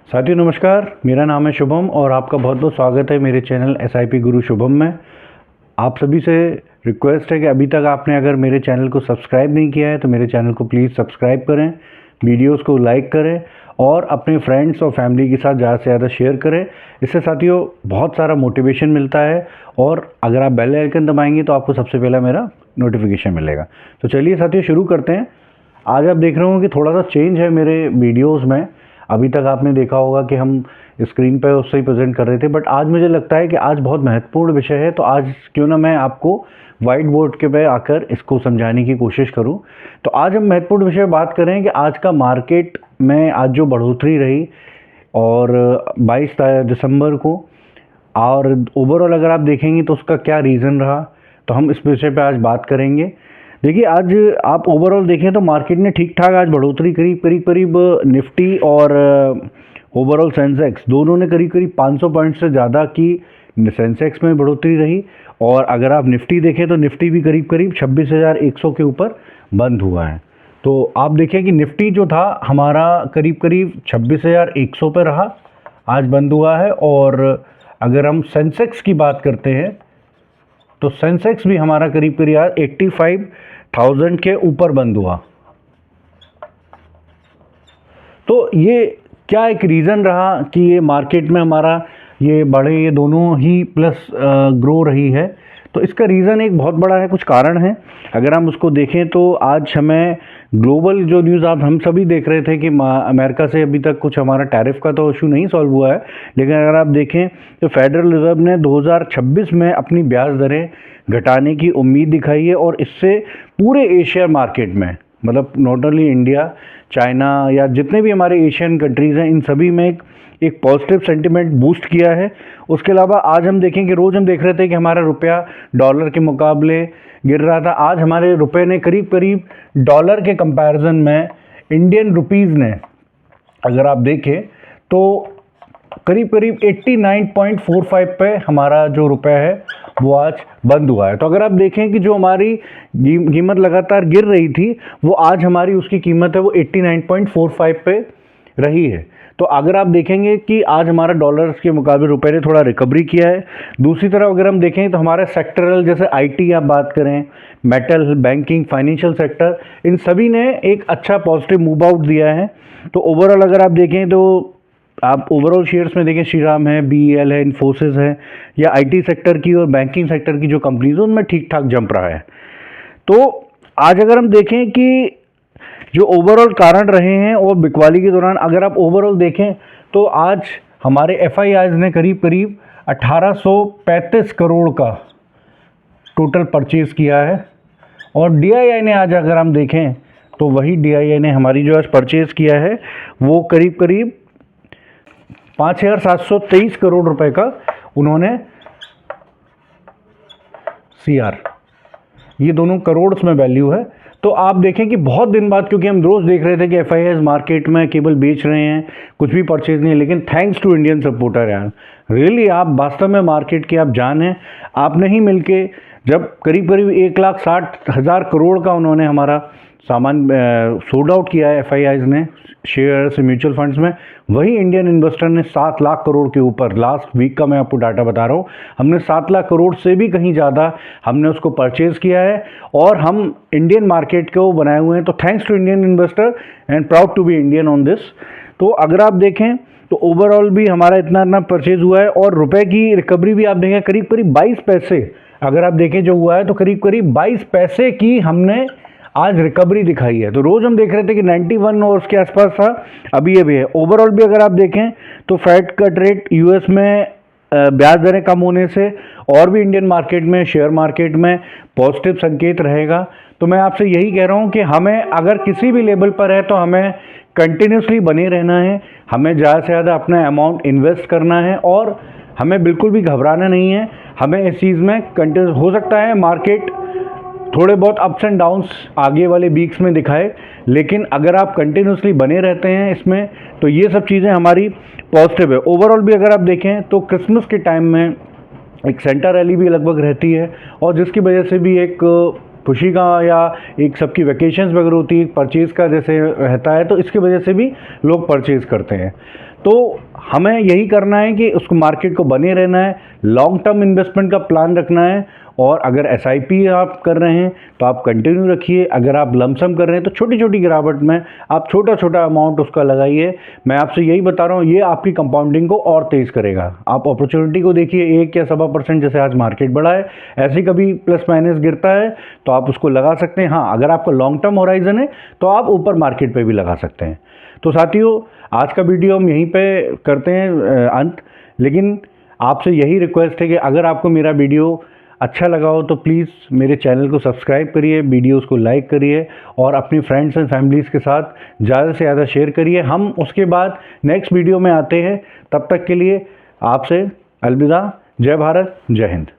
साथियों नमस्कार, मेरा नाम है शुभम और आपका बहुत बहुत स्वागत है मेरे चैनल एसआईपी गुरु शुभम में। आप सभी से रिक्वेस्ट है कि अभी तक आपने अगर मेरे चैनल को सब्सक्राइब नहीं किया है तो मेरे चैनल को प्लीज़ सब्सक्राइब करें, वीडियोस को लाइक करें और अपने फ्रेंड्स और फैमिली के साथ ज़्यादा से ज़्यादा शेयर करें। इससे साथियों बहुत सारा मोटिवेशन मिलता है और अगर आप बेल आइकन दबाएंगे तो आपको सबसे पहला मेरा नोटिफिकेशन मिलेगा। तो चलिए साथियों शुरू करते हैं। आज आप देख रहे हो कि थोड़ा सा चेंज है मेरे वीडियोज़ में। अभी तक आपने देखा होगा कि हम स्क्रीन पर उससे ही प्रेजेंट कर रहे थे, बट आज मुझे लगता है कि आज बहुत महत्वपूर्ण विषय है, तो आज क्यों ना मैं आपको वाइट बोर्ड के पे आकर इसको समझाने की कोशिश करूं। तो आज हम महत्वपूर्ण विषय बात करें कि आज का मार्केट में आज जो बढ़ोतरी रही और 22 दिसंबर को, और ओवरऑल अगर आप देखेंगे तो उसका क्या रीज़न रहा, तो हम इस विषय पे आज बात करेंगे। देखिए आज आप ओवरऑल देखें तो मार्केट ने ठीक ठाक आज बढ़ोतरी करीब निफ्टी और ओवरऑल सेंसेक्स दोनों ने करीब 500 पॉइंट से ज़्यादा की सेंसेक्स में बढ़ोतरी रही। और अगर आप निफ्टी देखें तो निफ्टी भी करीब 26,100 के ऊपर बंद हुआ है। तो आप देखें कि निफ्टी जो था हमारा करीब 26,100 पर रहा, आज बंद हुआ है। और अगर हम सेंसेक्स की बात करते हैं तो सेंसेक्स भी हमारा करीब आज 85,000 के ऊपर बंद हुआ। तो ये क्या एक रीज़न रहा कि ये मार्केट में हमारा ये बढ़े, ये दोनों ही प्लस ग्रो रही है। तो इसका रीज़न एक बहुत बड़ा है, कुछ कारण है। अगर हम उसको देखें तो आज हमें ग्लोबल जो न्यूज़ आप हम सभी देख रहे थे कि अमेरिका से अभी तक कुछ हमारा टैरिफ का तो इशू नहीं सॉल्व हुआ है, लेकिन अगर आप देखें तो फेडरल रिजर्व ने 2026 में अपनी ब्याज दरें घटाने की उम्मीद दिखाई है। और इससे पूरे एशिया मार्केट में, मतलब नॉट ओनली इंडिया, चाइना या जितने भी हमारे एशियन कंट्रीज़ हैं, इन सभी में एक पॉजिटिव सेंटिमेंट बूस्ट किया है। उसके अलावा आज हम देखें कि रोज़ हम देख रहे थे कि हमारा रुपया डॉलर के मुकाबले गिर रहा था। आज हमारे रुपए ने करीब डॉलर के कंपैरिजन में इंडियन रुपीज़ ने अगर आप देखें तो करीब 89.45 पे हमारा जो रुपया है वो आज बंद हुआ है। तो अगर आप देखें कि जो हमारी कीमत लगातार गिर रही थी, वो आज हमारी उसकी कीमत है वो 89.45 पे रही है। तो अगर आप देखेंगे कि आज हमारा डॉलर्स के मुकाबले रुपए ने थोड़ा रिकवरी किया है। दूसरी तरफ अगर हम देखें तो हमारे सेक्टरल, जैसे आईटी आप बात करें, मेटल, बैंकिंग, फाइनेंशियल सेक्टर, इन सभी ने एक अच्छा पॉजिटिव मूव आउट दिया है। तो ओवरऑल अगर आप देखें तो आप ओवरऑल शेयर्स में देखें, श्रीराम है, बीईएल है, इन्फोसिस है, या आईटी सेक्टर की और बैंकिंग सेक्टर की जो कंपनीज है उनमें ठीक ठाक जंप रहा है। तो आज अगर हम देखें कि जो ओवरऑल कारण रहे हैं और बिकवाली के दौरान अगर आप ओवरऑल देखें तो आज हमारे एफआईआईज ने करीब 1835 करोड़ का टोटल परचेज़ किया है। और डीआईआई ने आज अगर हम देखें तो वही डीआईआई ने हमारी जो आज परचेज़ किया है वो करीब 5,723 करोड़ रुपए का उन्होंने सीआर, ये दोनों करोड़ में वैल्यू है। तो आप देखें कि बहुत दिन बाद, क्योंकि हम रोज़ देख रहे थे कि एफआईआईज मार्केट में केवल बेच रहे हैं, कुछ भी परचेज नहीं है, लेकिन थैंक्स टू इंडियन सपोर्टर यार, रियली आप वास्तव में मार्केट की आप जान हैं। आप नहीं मिलके जब करीब 1,60,000 करोड़ का उन्होंने हमारा सामान सोल्ड आउट किया है एफआईआईज ने शेयर्स म्यूचुअल फंड्स में, वही इंडियन इन्वेस्टर ने 7 लाख करोड़ के ऊपर, लास्ट वीक का मैं आपको डाटा बता रहा हूँ, हमने 7 लाख करोड़ से भी कहीं ज़्यादा हमने उसको परचेज़ किया है और हम इंडियन मार्केट को बनाए हुए हैं। तो thanks to Indian investor and proud to be Indian on this. तो अगर आप देखें तो ओवरऑल भी हमारा इतना परचेज़ हुआ है और रुपए की रिकवरी भी आप देखें करीब 22 पैसे, अगर आप देखें जो हुआ है तो करीब 22 पैसे की हमने आज रिकवरी दिखाई है। तो रोज़ हम देख रहे थे कि 91 और उसके आसपास था, अभी ये भी है। ओवरऑल भी अगर आप देखें तो फेड कट रेट यूएस में ब्याज दरें कम होने से और भी इंडियन मार्केट में, शेयर मार्केट में पॉजिटिव संकेत रहेगा। तो मैं आपसे यही कह रहा हूँ कि हमें अगर किसी भी लेवल पर है तो हमें कंटिन्यूसली बने रहना है, हमें ज़्यादा से ज़्यादा अपना अमाउंट इन्वेस्ट करना है और हमें बिल्कुल भी घबराना नहीं है। हमें इस चीज़ में कंटिन्यू, हो सकता है मार्केट थोड़े बहुत अप्स एंड डाउन्स आगे वाले वीक्स में दिखाए, लेकिन अगर आप कंटिन्यूसली बने रहते हैं इसमें तो ये सब चीज़ें हमारी पॉजिटिव है। ओवरऑल भी अगर आप देखें तो क्रिसमस के टाइम में एक सेंटा रैली भी लगभग रहती है और जिसकी वजह से भी एक खुशी का या एक सबकी वैकेशंस वगैरह होती है, परचेज़ का जैसे रहता है, तो इसकी वजह से भी लोग परचेज़ करते हैं। तो हमें यही करना है कि उसको मार्केट को बने रहना है, लॉन्ग टर्म इन्वेस्टमेंट का प्लान रखना है। और अगर एसआईपी आप कर रहे हैं तो आप कंटिन्यू रखिए, अगर आप लमसम कर रहे हैं तो छोटी छोटी गिरावट में आप छोटा छोटा अमाउंट उसका लगाइए। मैं आपसे यही बता रहा हूँ, ये आपकी कंपाउंडिंग को और तेज़ करेगा। आप अपॉर्चुनिटी को देखिए, 1 या 1.25% जैसे आज मार्केट बढ़ा है, ऐसे कभी प्लस माइनस गिरता है तो आप उसको लगा सकते हैं। हाँ, अगर आपका लॉन्ग टर्म होराइजन है तो आप ऊपर मार्केट पे भी लगा सकते हैं। तो साथियों, आज का वीडियो हम यहीं पे करते हैं अंत, लेकिन आपसे यही रिक्वेस्ट है कि अगर आपको मेरा वीडियो अच्छा लगा हो तो प्लीज़ मेरे चैनल को सब्सक्राइब करिए, वीडियोस को लाइक करिए और अपनी फ्रेंड्स एंड फैमिलीज़ के साथ ज़्यादा से ज़्यादा शेयर करिए। हम उसके बाद नेक्स्ट वीडियो में आते हैं, तब तक के लिए आपसे अलविदा। जय भारत, जय हिंद।